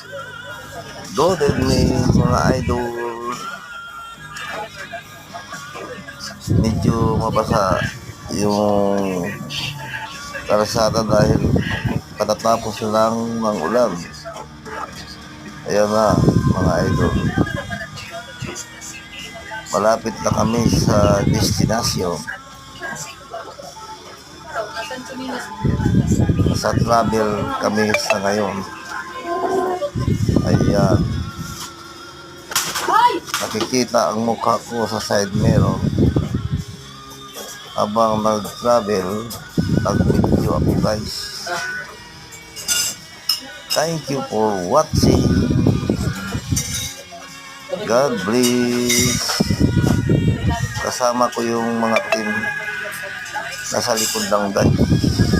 Good evening mga idol. Medyo mabasa yung kalsada dahil katatapos lang ng ulan. Ayan na mga idol. Malapit na kami sa destinasyon. Sa travel kami sa ngayon. Ayan. Nakikita ang mukha ko sa side mirror. Habang nag-travel, nag-video ako guys. Thank you for watching. God bless. Kasama ko yung mga team nasa likod lang guys.